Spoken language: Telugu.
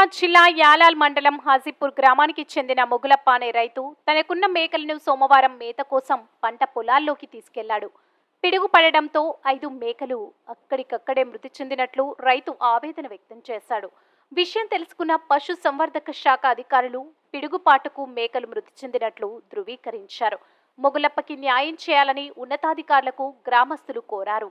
నిజామాబాద్ జిల్లా యాలాల్ మండలం హాజీపూర్ గ్రామానికి చెందిన మొగులప్ప అనే రైతు తనకున్న మేకలను సోమవారం మేత కోసం పంట పొలాల్లోకి తీసుకెళ్లాడు. పిడుగు పడడంతో 5 మేకలు అక్కడికక్కడే మృతి చెందినట్లు రైతు ఆవేదన వ్యక్తం చేశాడు. విషయం తెలుసుకున్న పశు సంవర్ధక శాఖ అధికారులు పిడుగుపాటుకు మేకలు మృతి చెందినట్లు ధృవీకరించారు. మొగులప్పకి న్యాయం చేయాలని ఉన్నతాధికారులకు గ్రామస్తులు కోరారు.